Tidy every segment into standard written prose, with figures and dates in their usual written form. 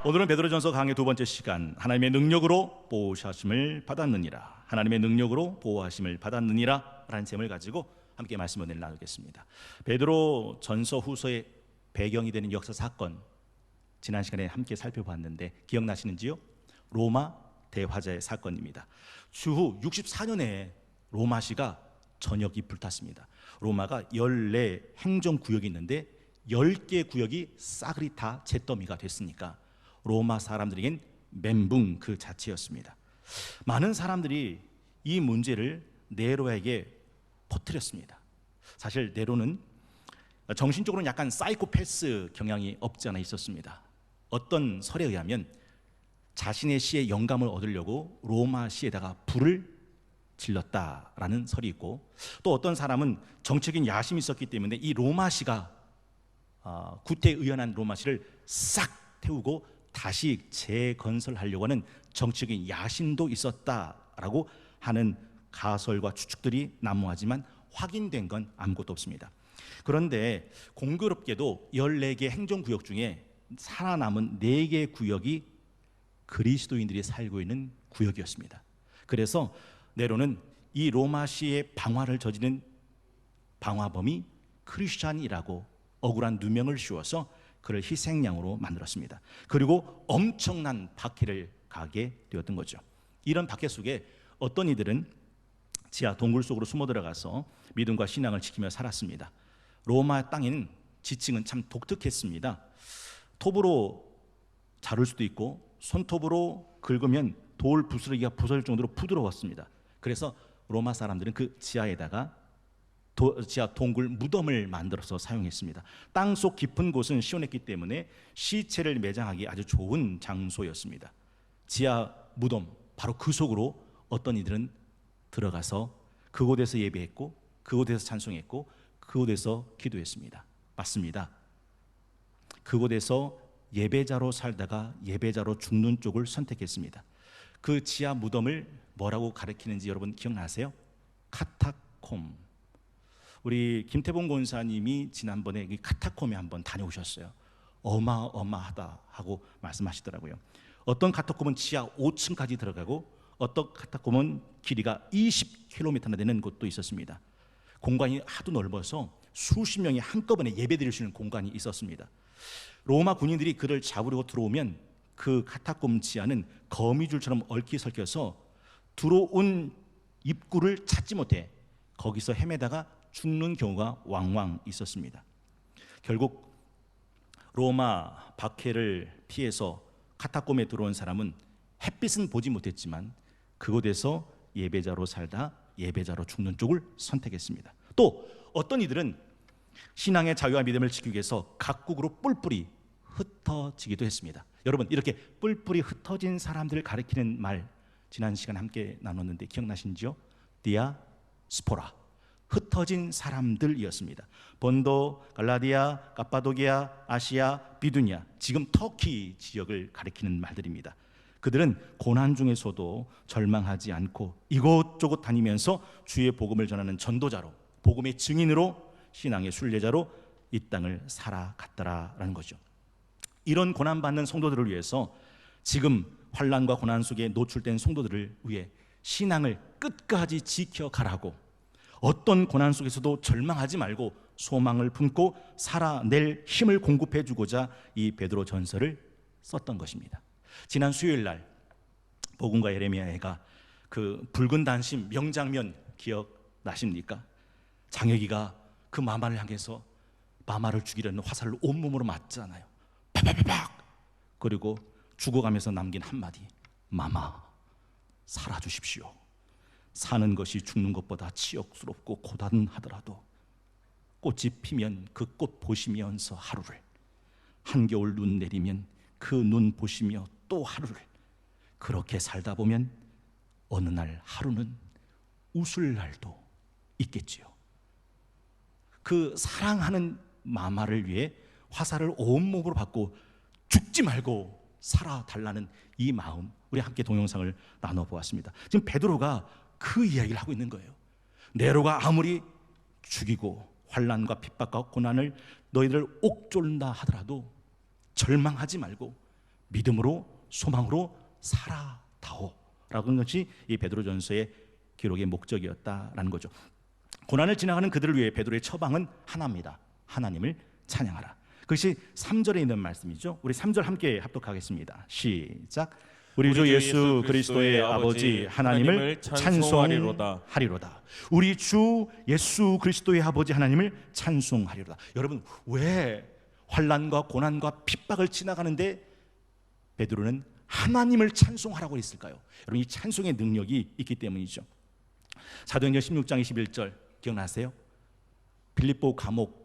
오늘은 베드로전서 강의 두 번째 시간, 하나님의 능력으로 보호하심을 받았느니라, 하나님의 능력으로 보호하심을 받았느니라 라는 제목을 가지고 함께 말씀을 나누겠습니다. 베드로전서 후서의 배경이 되는 역사 사건, 지난 시간에 함께 살펴봤는데 기억나시는지요? 로마 대화재의 사건입니다. 추후 64년에 로마시가 전역이 불탔습니다. 로마가 14 행정구역이 있는데 10개 구역이 싸그리 다 잿더미가 됐으니까 로마 사람들에겐 멘붕 그 자체였습니다. 많은 사람들이 이 문제를 네로에게 퍼뜨렸습니다. 사실 네로는 정신적으로는 약간 사이코패스 경향이 없지 않아 있었습니다. 어떤 설에 의하면 자신의 시에 영감을 얻으려고 로마 시에다가 불을 질렀다라는 설이 있고, 또 어떤 사람은 정치적인 야심이 있었기 때문에 이 로마시가 구태의연한 로마시를 싹 태우고 다시 재건설하려고 하는 정치적인 야심도 있었다라고 하는 가설과 추측들이 난무하지만 확인된 건 아무것도 없습니다. 그런데 공교롭게도 14개 행정구역 중에 살아남은 4개 구역이 그리스도인들이 살고 있는 구역이었습니다. 그래서 네로는 이 로마시의 방화를 저지른 방화범이 크리스찬이라고 억울한 누명을 씌워서 그를 희생양으로 만들었습니다. 그리고 엄청난 박해를 가게 되었던 거죠. 이런 박해 속에 어떤 이들은 지하 동굴 속으로 숨어 들어가서 믿음과 신앙을 지키며 살았습니다. 로마 땅에는 지층은 참 독특했습니다. 톱으로 자를 수도 있고 손톱으로 긁으면 돌 부스러기가 부서질 정도로 부드러웠습니다. 그래서 로마 사람들은 그 지하에다가 지하 동굴 무덤을 만들어서 사용했습니다. 땅속 깊은 곳은 시원했기 때문에 시체를 매장하기 아주 좋은 장소였습니다. 지하 무덤, 바로 그 속으로 어떤 이들은 들어가서 그곳에서 예배했고, 그곳에서 찬송했고, 그곳에서 기도했습니다. 맞습니다. 그곳에서 예배자로 살다가 예배자로 죽는 쪽을 선택했습니다. 그 지하 무덤을 뭐라고 가리키는지 여러분 기억나세요? 카타콤. 우리 김태봉 권사님이 지난번에 카타콤에 한번 다녀오셨어요. 어마어마하다 하고 말씀하시더라고요. 어떤 카타콤은 지하 5층까지 들어가고 어떤 카타콤은 길이가 20km나 되는 곳도 있었습니다. 공간이 하도 넓어서 수십 명이 한꺼번에 예배드릴 수 있는 공간이 있었습니다. 로마 군인들이 그를 잡으려고 들어오면 그 카타콤 지하는 거미줄처럼 얽히설켜서 들어온 입구를 찾지 못해 거기서 헤매다가 죽는 경우가 왕왕 있었습니다. 결국 로마 박해를 피해서 카타콤에 들어온 사람은 햇빛은 보지 못했지만 그곳에서 예배자로 살다 예배자로 죽는 쪽을 선택했습니다. 또 어떤 이들은 신앙의 자유와 믿음을 지키기 위해서 각국으로 뿔뿔이 흩어지기도 했습니다. 여러분, 이렇게 뿔뿔이 흩어진 사람들을 가리키는 말 지난 시간 함께 나눴는데 기억나시는지요? 디아스포라, 흩어진 사람들이었습니다. 본도, 갈라디아, 갑바도기아, 아시아, 비두니아, 지금 터키 지역을 가리키는 말들입니다. 그들은 고난 중에서도 절망하지 않고 이곳저곳 다니면서 주의 복음을 전하는 전도자로, 복음의 증인으로, 신앙의 순례자로 이 땅을 살아갔더라라는 거죠. 이런 고난받는 성도들을 위해서 지금 환난과 고난 속에 노출된 성도들을 위해 신앙을 끝까지 지켜가라고, 어떤 고난 속에서도 절망하지 말고 소망을 품고 살아낼 힘을 공급해 주고자 이 베드로 전서를 썼던 것입니다. 지난 수요일 날 복음과 예레미야가 그 붉은 단심 명장면 기억나십니까? 장혁이가 그 마마를 향해서 마마를 죽이려는 화살을 온몸으로 맞잖아요. 팍팍팍. 그리고 죽어가면서 남긴 한마디, 마마 살아주십시오. 사는 것이 죽는 것보다 치욕스럽고 고단하더라도 꽃이 피면 그 꽃 보시면서 하루를, 한겨울 눈 내리면 그 눈 보시며 또 하루를, 그렇게 살다 보면 어느 날 하루는 웃을 날도 있겠지요. 그 사랑하는 마마를 위해 화살을 온몸으로 받고 죽지 말고 살아달라는 이 마음, 우리 함께 동영상을 나눠보았습니다. 지금 베드로가 그 이야기를 하고 있는 거예요. 네로가 아무리 죽이고 환난과 핍박과 고난을 너희들을 옥졸다 하더라도 절망하지 말고 믿음으로 소망으로 살아다오 라고 하는 것이 이 베드로전서의 기록의 목적이었다라는 거죠. 고난을 지나가는 그들을 위해 베드로의 처방은 하나입니다. 하나님을 찬양하라. 그것이 3절에 있는 말씀이죠. 우리 3절 함께 합독하겠습니다. 시작. 우리 주 예수 그리스도의 아버지 하나님을 찬송하리로다. 우리 주 예수 그리스도의 아버지 하나님을 찬송하리로다. 여러분, 왜 환난과 고난과 핍박을 지나가는데 베드로는 하나님을 찬송하라고 했을까요? 여러분, 이 찬송의 능력이 있기 때문이죠. 사도행전 16장 21절 기억나세요? 빌립보 감옥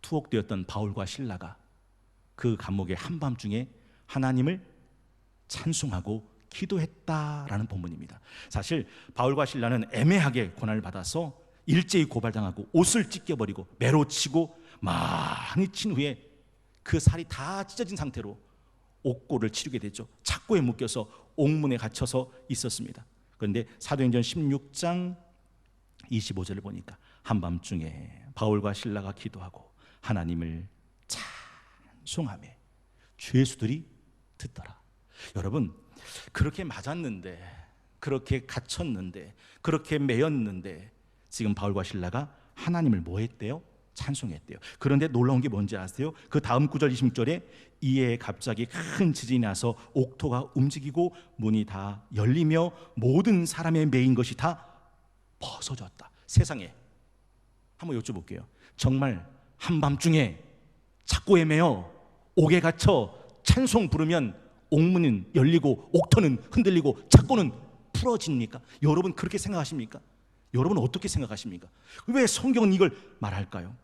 투옥되었던 바울과 실라가 그 감옥의 한밤중에 하나님을 찬송하고 기도했다라는 본문입니다. 사실 바울과 실라는 애매하게 고난을 받아서 일제히 고발당하고 옷을 찢겨버리고 매로 치고 많이 친 후에 그 살이 다 찢어진 상태로 옥고를 치르게 되죠. 착고에 묶여서 옥문에 갇혀서 있었습니다. 그런데 사도행전 16장 25절을 보니까 한밤중에 바울과 실라가 기도하고 하나님을 찬송하며 죄수들이 듣더라. 여러분, 그렇게 맞았는데, 그렇게 갇혔는데, 그렇게 매였는데 지금 바울과 실라가 하나님을 뭐 했대요? 찬송했대요. 그런데 놀라운 게 뭔지 아세요? 그 다음 구절 20절에 이에 갑자기 큰 지진이 나서 옥토가 움직이고 문이 다 열리며 모든 사람의 매인 것이 다 벗어졌다. 세상에, 한번 여쭤볼게요. 정말 한밤중에 착고에 매여 옥에 갇혀 찬송 부르면 옥문은 열리고 옥토는 흔들리고 착고는 풀어집니까? 여러분 그렇게 생각하십니까? 여러분 어떻게 생각하십니까? 왜 성경은 이걸 말할까요?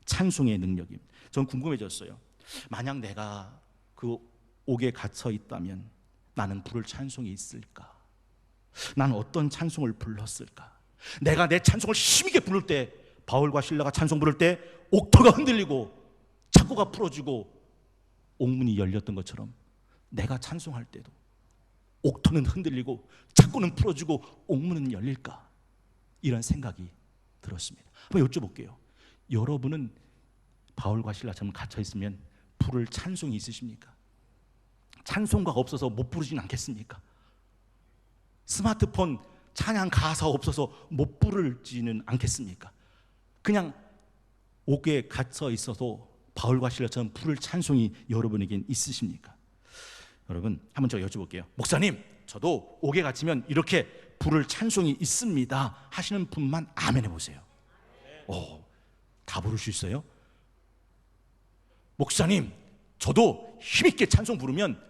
찬송의 능력이. 전 궁금해졌어요. 만약 내가 그 옥에 갇혀 있다면 나는 부를 찬송이 있을까? 나는 어떤 찬송을 불렀을까? 내가 내 찬송을 힘있게 부를 때, 바울과 실라가 찬송 부를 때 옥토가 흔들리고 착고가 풀어지고 옥문이 열렸던 것처럼 내가 찬송할 때도 옥토는 흔들리고 착고는 풀어지고 옥문은 열릴까? 이런 생각이 들었습니다. 한번 여쭤볼게요. 여러분은 바울과 실라처럼 갇혀있으면 부를 찬송이 있으십니까? 찬송가가 없어서 못 부르진 않겠습니까? 스마트폰 찬양 가사 없어서 못 부르지는 않겠습니까? 그냥 옥에 갇혀 있어서 바울과 실라처럼 부를 찬송이 여러분에겐 있으십니까? 여러분, 한번 제가 여쭤볼게요. 목사님, 저도 옥에 갇히면 이렇게 부를 찬송이 있습니다 하시는 분만 아멘 해보세요. 다 부를 수 있어요? 목사님, 저도 힘있게 찬송 부르면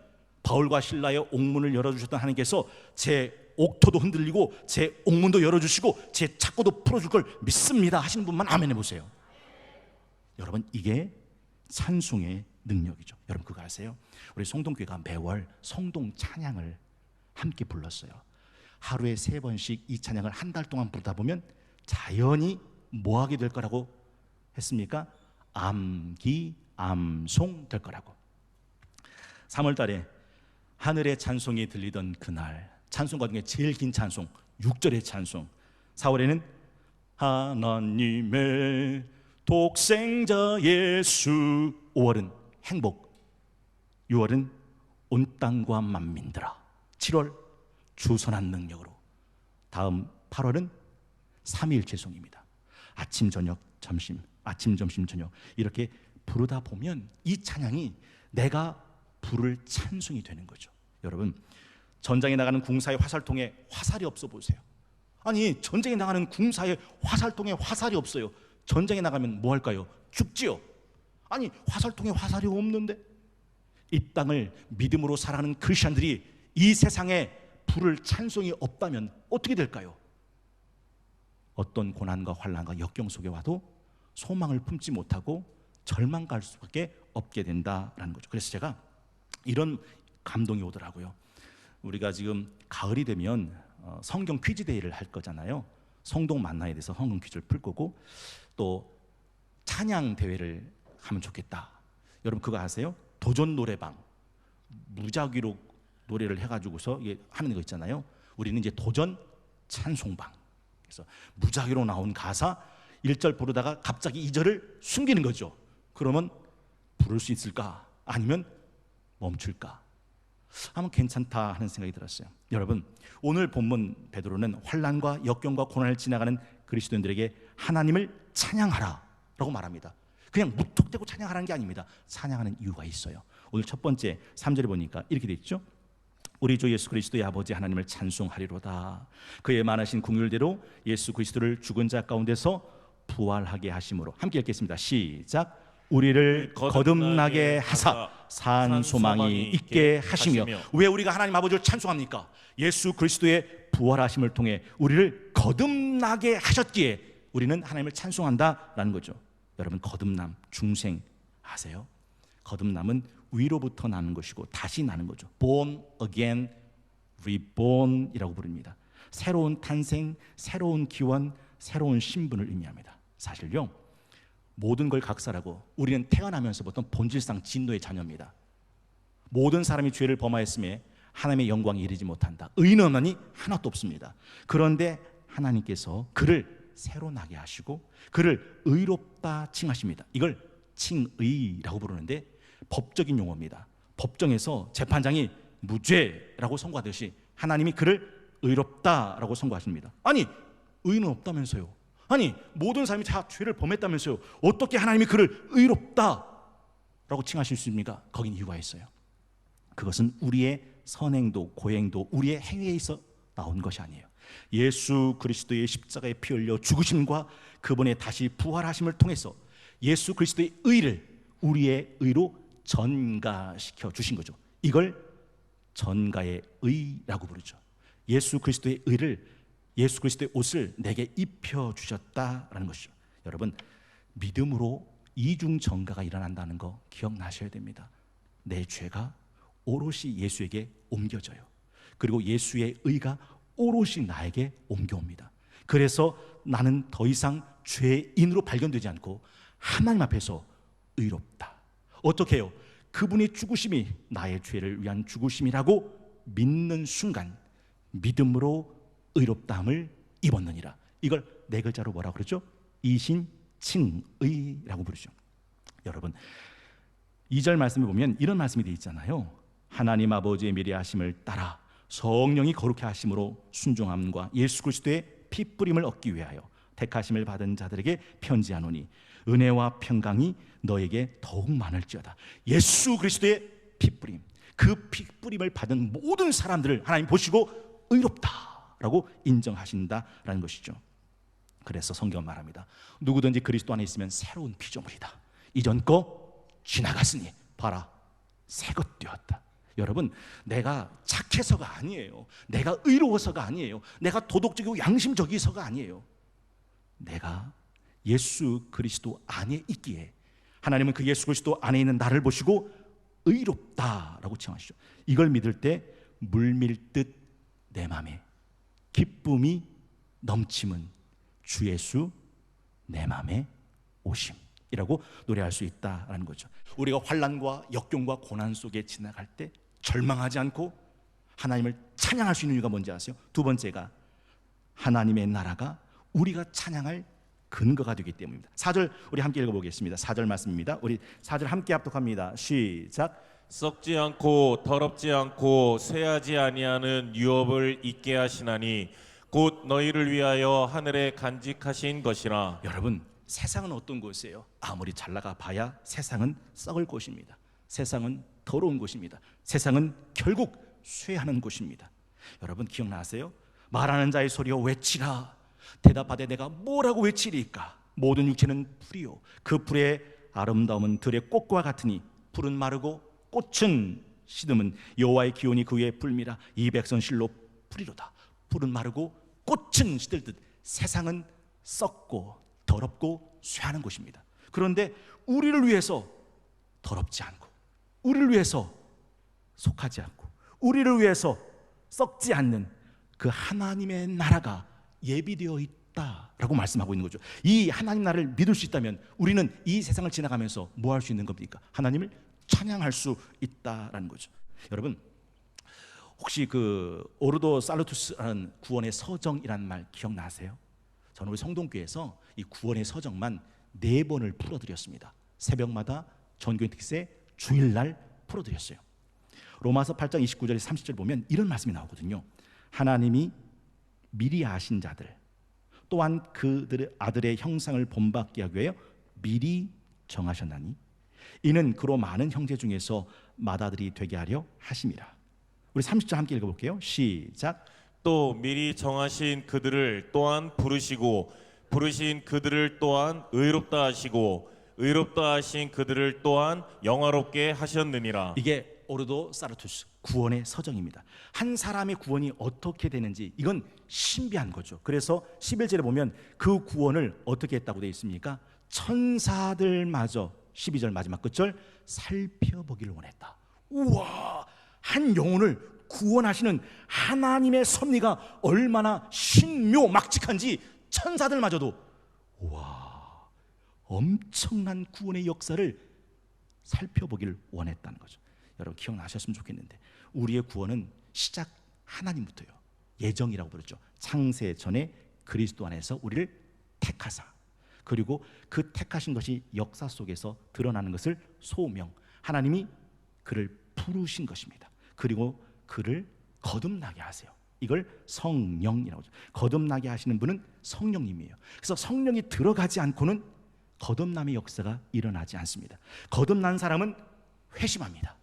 바울과 실라의 옥문을 열어주셨던 하나님께서 제 옥토도 흔들리고 제 옥문도 열어주시고 제 착고도 풀어줄 걸 믿습니다 하시는 분만 아멘 해보세요. 여러분, 이게 찬송의 능력이죠. 여러분 그거 아세요? 우리 성동교회가 매월 성동 찬양을 함께 불렀어요. 하루에 3번씩 이 찬양을 한 달 동안 부르다 보면 자연히 뭐 하게 될 거라고 했습니까? 암기, 암송 될 거라고. 3월 달에 하늘의 찬송이 들리던 그날, 찬송가 중에 제일 긴 찬송 6절의 찬송. 4월에는 하나님의 독생자 예수. 5월은 행복. 6월은 온 땅과 만민들아. 7월 주선한 능력으로. 다음 8월은 삼위일체송입니다. 아침 저녁 점심, 아침 점심 저녁 이렇게 부르다 보면 이 찬양이 내가 부를 찬송이 되는 거죠. 여러분, 전장에 나가는 궁사의 화살통에 화살이 없어 보세요. 아니, 전쟁에 나가는 궁사의 화살통에 화살이 없어요. 전쟁에 나가면 뭐 할까요? 죽지요. 아니, 화살통에 화살이 없는데 이 땅을 믿음으로 살아가는 크리스천들이 이 세상에 부를 찬송이 없다면 어떻게 될까요? 어떤 고난과 환난과 역경 속에 와도 소망을 품지 못하고 절망갈 수밖에 없게 된다라는 거죠. 그래서 제가 이런 감동이 오더라고요. 우리가 지금 가을이 되면 성경 퀴즈 데이를 할 거잖아요. 성동 만나에 대해서 성경 퀴즈를 풀 거고 또 찬양 대회를 하면 좋겠다. 여러분 그거 아세요? 도전 노래방 무작위로 노래를 해가지고서 이게 하는 거 있잖아요. 우리는 이제 도전 찬송방. 그래서 무작위로 나온 가사 1절 부르다가 갑자기 2절을 숨기는 거죠. 그러면 부를 수 있을까? 아니면 멈출까? 아무 괜찮다 하는 생각이 들었어요. 여러분, 오늘 본문 베드로는 환난과 역경과 고난을 지나가는 그리스도인들에게 하나님을 찬양하라 라고 말합니다. 그냥 무턱대고 찬양하라는 게 아닙니다. 찬양하는 이유가 있어요. 오늘 첫 번째 3절에 보니까 이렇게 돼 있죠. 우리 주 예수 그리스도의 아버지 하나님을 찬송하리로다. 그의 많으신 긍휼대로 예수 그리스도를 죽은 자 가운데서 부활하게 하심으로. 함께 읽겠습니다. 시작. 우리를 거듭나게 하사 산 소망이 있게 하시며. 왜 우리가 하나님 아버지를 찬송합니까? 예수 그리스도의 부활하심을 통해 우리를 거듭나게 하셨기에 우리는 하나님을 찬송한다라는 거죠. 여러분, 거듭남, 중생 아세요? 거듭남은 위로부터 나는 것이고 다시 나는 거죠. Born again, reborn이라고 부릅니다. 새로운 탄생, 새로운 기원, 새로운 신분을 의미합니다. 사실요, 모든 걸 각설하고 우리는 태어나면서부터 본질상 진노의 자녀입니다. 모든 사람이 죄를 범하였음에 하나님의 영광에 이르지 못한다. 의인은 없나니 하나도 없습니다. 그런데 하나님께서 그를 새로 나게 하시고 그를 의롭다 칭하십니다. 이걸 칭의라고 부르는데 법적인 용어입니다. 법정에서 재판장이 무죄라고 선고하듯이 하나님이 그를 의롭다라고 선고하십니다. 아니, 의인은 없다면서요. 아니, 모든 사람이 다 죄를 범했다면서요. 어떻게 하나님이 그를 의롭다라고 칭하실 수 있습니까? 거긴 이유가 있어요. 그것은 우리의 선행도 고행도 우리의 행위에 있어 나온 것이 아니에요. 예수 그리스도의 십자가에 피 흘려 죽으심과 그분의 다시 부활하심을 통해서 예수 그리스도의 의를 우리의 의로 전가시켜 주신 거죠. 이걸 전가의 의라고 부르죠. 예수 그리스도의 의를, 예수 그리스도의 옷을 내게 입혀 주셨다라는 것이죠. 여러분, 믿음으로 이중 전가가 일어난다는 거 기억나셔야 됩니다. 내 죄가 오롯이 예수에게 옮겨져요. 그리고 예수의 의가 오롯이 나에게 옮겨옵니다. 그래서 나는 더 이상 죄인으로 발견되지 않고 하나님 앞에서 의롭다. 어떻게 해요? 그분의 죽으심이 나의 죄를 위한 죽으심이라고 믿는 순간 믿음으로 의롭다함을 입었느니라. 이걸 네 글자로 뭐라고 그러죠? 이신칭의라고 부르죠. 여러분, 2절 말씀을 보면 이런 말씀이 되어 있잖아요. 하나님 아버지의 미래하심을 따라 성령이 거룩해 하심으로 순종함과 예수 그리스도의 피 뿌림을 얻기 위하여 택하심을 받은 자들에게 편지하노니 은혜와 평강이 너에게 더욱 많을지어다. 예수 그리스도의 피 뿌림, 그 피 뿌림을 받은 모든 사람들을 하나님 보시고 의롭다라고 인정하신다라는 것이죠. 그래서 성경은 말합니다. 누구든지 그리스도 안에 있으면 새로운 피조물이다. 이전 거 지나갔으니 봐라, 새 것 되었다. 여러분, 내가 착해서가 아니에요. 내가 의로워서가 아니에요. 내가 도덕적이고 양심적이서가 아니에요. 내가 예수 그리스도 안에 있기에 하나님은 그 예수 그리스도 안에 있는 나를 보시고 의롭다라고 칭하시죠. 이걸 믿을 때 물밀듯 내 맘에 기쁨이 넘치는 주 예수 내 맘에 오심이라고 노래할 수 있다라는 거죠. 우리가 환난과 역경과 고난 속에 지나갈 때 절망하지 않고 하나님을 찬양할 수 있는 이유가 뭔지 아세요? 두 번째가 하나님의 나라가 우리가 찬양할 근거가 되기 때문입니다. 4절 우리 함께 읽어보겠습니다. 4절 말씀입니다. 우리 4절 함께 합독합니다. 시작. 썩지 않고 더럽지 않고 쇠하지 아니하는 유업을 있게 하시나니 곧 너희를 위하여 하늘에 간직하신 것이라. 여러분, 세상은 어떤 곳이에요? 아무리 잘 나가 봐야 세상은 썩을 곳입니다. 세상은 더러운 곳입니다. 세상은 결국 쇠하는 곳입니다. 여러분 기억나세요? 말하는 자의 소리여 외치라. 대답하되 내가 뭐라고 외치리까? 모든 육체는 풀이요 그 풀의 아름다움은 들의 꽃과 같으니 풀은 마르고 꽃은 시듬은 여호와의 기온이 그 위에 불미라. 이 백성 실로 풀이로다. 풀은 마르고 꽃은 시들듯 세상은 썩고 더럽고 쇠하는 곳입니다. 그런데 우리를 위해서 더럽지 않고 우리를 위해서 속하지 않고 우리를 위해서 썩지 않는 그 하나님의 나라가 예비되어 있다라고 말씀하고 있는 거죠. 이 하나님 나라를 믿을 수 있다면 우리는 이 세상을 지나가면서 뭐 할 수 있는 겁니까? 하나님을 찬양할 수 있다라는 거죠. 여러분, 혹시 그 오르도 살루투스라는 구원의 서정이라는 말 기억나세요? 저는 우리 성동교회에서 이 구원의 서정만 4번을 풀어드렸습니다. 새벽마다 전교인 특세 주일날 풀어드렸어요. 로마서 8장 29절에 30절 보면 이런 말씀이 나오거든요. 하나님이 미리 아신 자들 또한 그들의 아들의 형상을 본받게 하기 위하여 미리 정하셨나니 이는 그로 많은 형제 중에서 맏아들이 되게 하려 하심이라. 우리 30절 함께 읽어볼게요. 시작. 또 미리 정하신 그들을 또한 부르시고 부르신 그들을 또한 의롭다 하시고 의롭다 하신 그들을 또한 영화롭게 하셨느니라. 이게 오르도 사르투스 구원의 서정입니다. 한 사람의 구원이 어떻게 되는지 이건 신비한 거죠. 그래서 11절에 보면 그 구원을 어떻게 했다고 되어 있습니까? 천사들마저 12절 마지막 끝절 살펴보기를 원했다. 우와, 한 영혼을 구원하시는 하나님의 섭리가 얼마나 신묘막직한지 천사들마저도 우와, 엄청난 구원의 역사를 살펴보기를 원했다는 거죠. 여러분 기억나셨으면 좋겠는데 우리의 구원은 시작 하나님부터요. 예정이라고 부르죠. 창세 전에 그리스도 안에서 우리를 택하사, 그리고 그 택하신 것이 역사 속에서 드러나는 것을 소명, 하나님이 그를 부르신 것입니다. 그리고 그를 거듭나게 하세요. 이걸 성령이라고 하죠. 거듭나게 하시는 분은 성령님이에요. 그래서 성령이 들어가지 않고는 거듭남의 역사가 일어나지 않습니다. 거듭난 사람은 회심합니다.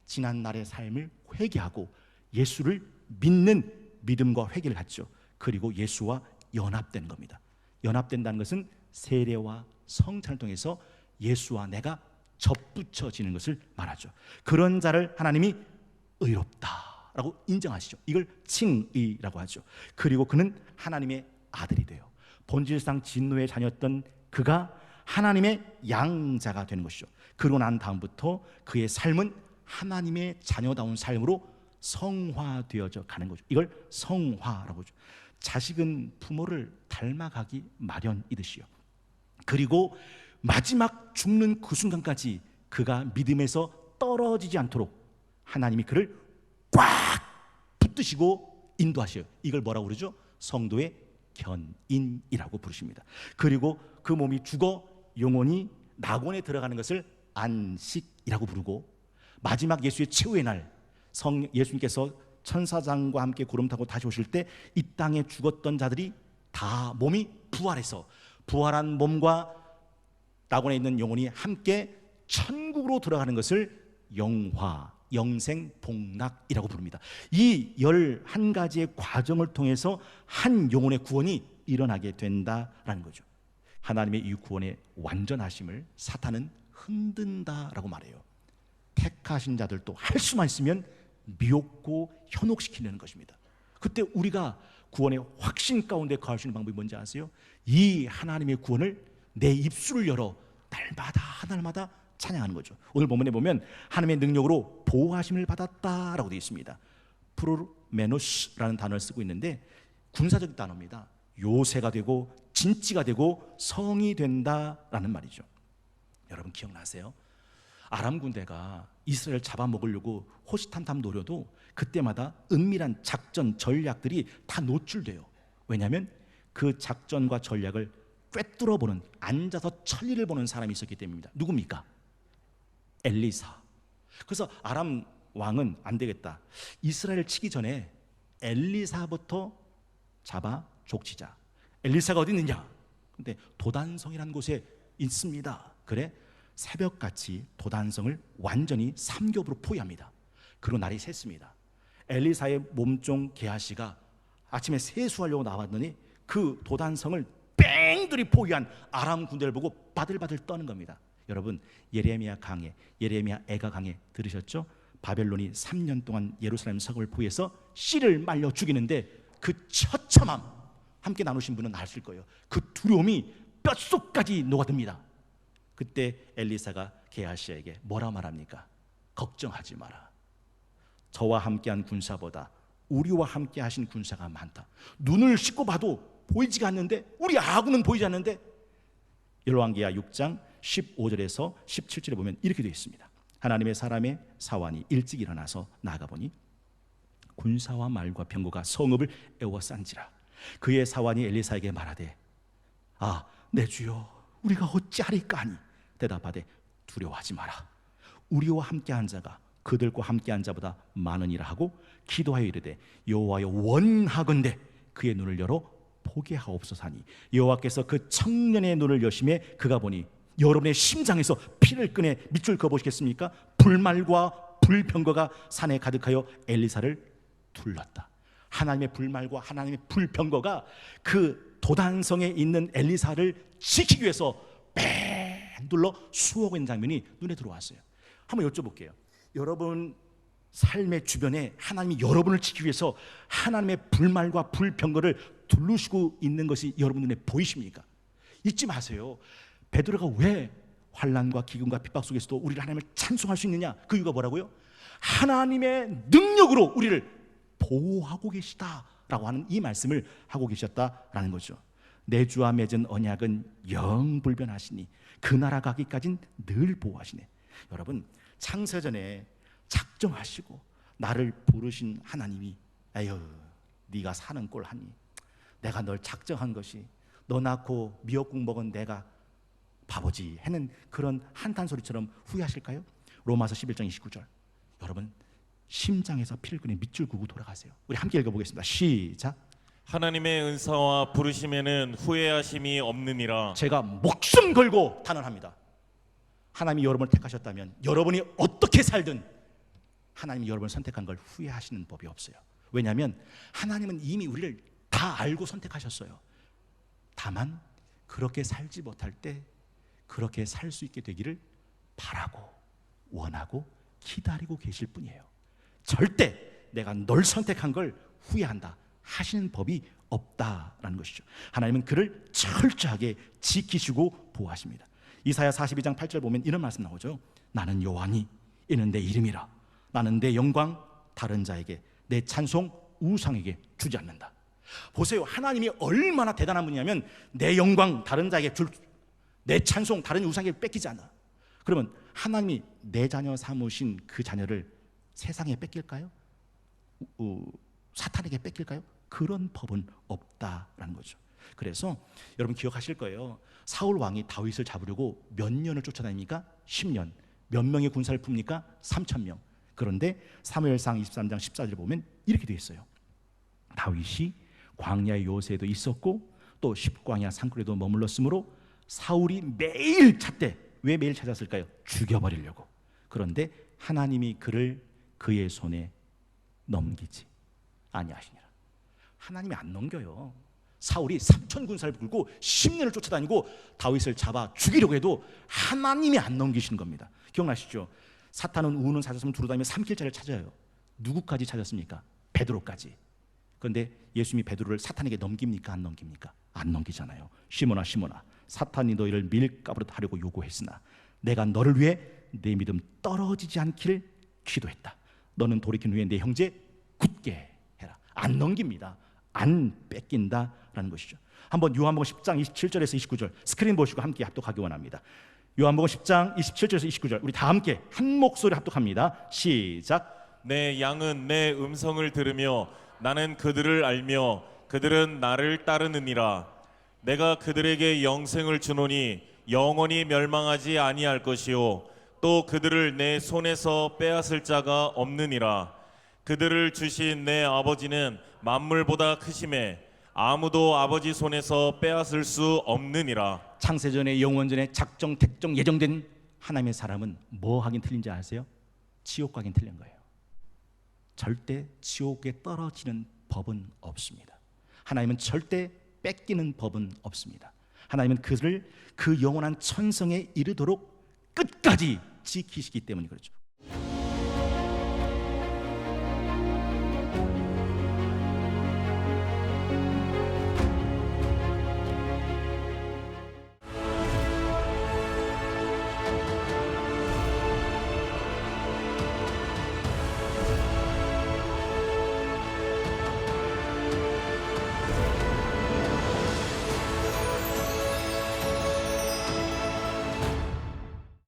지난 날의 삶을 회개하고 예수를 믿는 믿음과 회개를 갖죠. 그리고 예수와 연합된 겁니다. 연합된다는 것은 세례와 성찬을 통해서 예수와 내가 접붙여지는 것을 말하죠. 그런 자를 하나님이 의롭다라고 인정하시죠. 이걸 칭의라고 하죠. 그리고 그는 하나님의 아들이 돼요. 본질상 진노의 자녀였던 그가 하나님의 양자가 되는 것이죠. 그러고 난 다음부터 그의 삶은 하나님의 자녀다운 삶으로 성화되어져 가는 거죠. 이걸 성화라고 하죠. 자식은 부모를 닮아가기 마련이듯이요. 그리고 마지막 죽는 그 순간까지 그가 믿음에서 떨어지지 않도록 하나님이 그를 꽉 붙드시고 인도하셔요. 이걸 뭐라고 그러죠? 성도의 견인이라고 부르십니다. 그리고 그 몸이 죽어 영혼이 낙원에 들어가는 것을 안식이라고 부르고, 마지막 예수의 최후의 날 예수님께서 천사장과 함께 구름 타고 다시 오실 때 이 땅에 죽었던 자들이 다 몸이 부활해서 부활한 몸과 낙원에 있는 영혼이 함께 천국으로 들어가는 것을 영화, 영생, 복락이라고 부릅니다. 이 11가지의 과정을 통해서 한 영혼의 구원이 일어나게 된다라는 거죠. 하나님의 이 구원의 완전하심을 사탄은 흔든다라고 말해요. 택하신 자들도 할 수만 있으면 미혹고 현혹시키는 것입니다. 그때 우리가 구원의 확신 가운데 거할 수 있는 방법이 뭔지 아세요? 이 하나님의 구원을 내 입술을 열어 날마다 하늘마다 찬양하는 거죠. 오늘 본문에 보면 하나님의 능력으로 보호하심을 받았다라고 되어 있습니다. 프로메노스라는 단어를 쓰고 있는데 군사적 단어입니다. 요새가 되고 진지가 되고 성이 된다라는 말이죠. 여러분 기억나세요? 아람 군대가 이스라엘 잡아먹으려고 호시탐탐 노려도 그때마다 은밀한 작전 전략들이 다 노출돼요. 왜냐하면 그 작전과 전략을 꿰뚫어보는, 앉아서 천리를 보는 사람이 있었기 때문입니다. 누굽니까? 엘리사. 그래서 아람 왕은 안 되겠다, 이스라엘을 치기 전에 엘리사부터 잡아 족치자. 엘리사가 어디 있느냐? 근데 도단성이라는 곳에 있습니다. 그래, 새벽같이 도단성을 완전히 삼겹으로 포위합니다. 그리고 날이 샜습니다. 엘리사의 몸종 게하시가 아침에 세수하려고 나왔더니 그 도단성을 뺑들이 포위한 아람 군대를 보고 바들바들 떠는 겁니다. 여러분 예레미야 강해, 예레미야 애가 강해 들으셨죠? 바벨론이 3년 동안 예루살렘 성을 포위해서 씨를 말려 죽이는데 그 처참함 함께 나누신 분은 아실 거예요. 그 두려움이 뼛속까지 녹아듭니다. 그때 엘리사가 게하시에게 뭐라 말합니까? 걱정하지 마라. 저와 함께한 군사보다 우리와 함께 하신 군사가 많다. 눈을 씻고 봐도 보이지가 않는데, 우리 아군은 보이지 않는데. 열왕기하 6장 15절에서 17절에 보면 이렇게 되어 있습니다. 하나님의 사람의 사환이 일찍 일어나서 나가보니 군사와 말과 병거가 성읍을 에워싼지라. 그의 사환이 엘리사에게 말하되, 아, 내 주여, 우리가 어찌하리까 하니 대답하되, 두려워하지 마라. 우리와 함께한 자가 그들과 함께한 자보다 많으니라 하고 기도하여 이르되 여호와여 원하건대 그의 눈을 열어 보게 하옵소서 하니 여호와께서 그 청년의 눈을 여심해 그가 보니 여러분의 심장에서 피를 끄내 밑줄 그어보시겠습니까? 불말과 불병거가 산에 가득하여 엘리사를 둘렀다. 하나님의 불말과 하나님의 불병거가 그 도단성에 있는 엘리사를 지키기 위해서 뺑 둘러 수호하고 있는 장면이 눈에 들어왔어요. 한번 여쭤볼게요. 여러분 삶의 주변에 하나님이 여러분을 지키기 위해서 하나님의 불말과 불병거를 둘르시고 있는 것이 여러분 눈에 보이십니까? 잊지 마세요. 베드로가 왜 환난과 기근과 핍박 속에서도 우리를 하나님을 찬송할 수 있느냐? 그 이유가 뭐라고요? 하나님의 능력으로 우리를 보호하고 계시다라고 하는 이 말씀을 하고 계셨다라는 거죠. 내 주와 맺은 언약은 영불변하시니 그 나라 가기까진 늘 보호하시네. 여러분 창세전에 작정하시고 나를 부르신 하나님이 에휴 네가 사는 꼴 하니 내가 널 작정한 것이 너 낳고 미역국 먹은 내가 바보지 하는 그런 한탄소리처럼 후회하실까요? 로마서 11장 29절 여러분 심장에서 피를 끄내 밑줄 그고 돌아가세요. 우리 함께 읽어보겠습니다. 시작. 하나님의 은사와 부르심에는 후회하심이 없느니라. 제가 목숨 걸고 단언합니다. 하나님이 여러분을 택하셨다면 여러분이 어떻게 살든 하나님이 여러분을 선택한 걸 후회하시는 법이 없어요. 왜냐하면 하나님은 이미 우리를 다 알고 선택하셨어요. 다만 그렇게 살지 못할 때 그렇게 살 수 있게 되기를 바라고 원하고 기다리고 계실 뿐이에요. 절대 내가 널 선택한 걸 후회한다 하시는 법이 없다라는 것이죠. 하나님은 그를 철저하게 지키시고 보호하십니다. 이사야 42장 8절 보면 이런 말씀 나오죠. 나는 여호와니 이는 내 이름이라. 나는 내 영광 다른 자에게 내 찬송 우상에게 주지 않는다. 보세요. 하나님이 얼마나 대단한 분이냐면 내 영광 다른 자에게 내 찬송 다른 우상에게 뺏기지 않아. 그러면 하나님이 내 자녀 삼으신 그 자녀를 세상에 뺏길까요? 사탄에게 뺏길까요? 그런 법은 없다라는 거죠. 그래서 여러분 기억하실 거예요. 사울 왕이 다윗을 잡으려고 몇 년을 쫓아다닙니까? 10년. 몇 명의 군사를 풉니까? 3,000명. 그런데 사무엘상 23장 14절 보면 이렇게 되어 있어요. 다윗이 광야의 요새에도 있었고 또 십광야 산굴에도 머물렀으므로 사울이 매일 찾되 왜 매일 찾았을까요? 죽여버리려고. 그런데 하나님이 그를 그의 손에 넘기지 아니하시니라. 하나님이 안 넘겨요. 사울이 3천 군사를 불고 10년을 쫓아다니고 다윗을 잡아 죽이려고 해도 하나님이 안 넘기시는 겁니다. 기억나시죠? 사탄은 우는 사자처럼 두루다니며 삼킬자를 찾아요. 누구까지 찾았습니까? 베드로까지. 그런데 예수님이 베드로를 사탄에게 넘깁니까? 안 넘깁니까? 안 넘기잖아요. 시몬아 시몬아 사탄이 너희를 밀가부르듯 하려고 요구했으나 내가 너를 위해 내 믿음 떨어지지 않기를 기도했다. 너는 돌이킨 후에 내 형제 굳게 해라. 안 넘깁니다. 안 뺏긴다라는 것이죠. 한번 요한복음 10장 27절에서 29절 스크린 보시고 함께 합독하기 원합니다. 요한복음 10장 27절에서 29절 우리 다 함께 한 목소리 합독합니다. 시작. 내 양은 내 음성을 들으며 나는 그들을 알며 그들은 나를 따르느니라. 내가 그들에게 영생을 주노니 영원히 멸망하지 아니할 것이요 또 그들을 내 손에서 빼앗을 자가 없느니라. 그들을 주신 내 아버지는 만물보다 크심에 아무도 아버지 손에서 빼앗을 수 없느니라. 창세전에 영원전에 작정 택정 예정된 하나님의 사람은 뭐 하긴 틀린지 아세요? 지옥 가긴 틀린 거예요. 절대 지옥에 떨어지는 법은 없습니다. 하나님은 절대 뺏기는 법은 없습니다. 하나님은 그를 그 영원한 천성에 이르도록 끝까지 지키시기 때문에 그렇죠.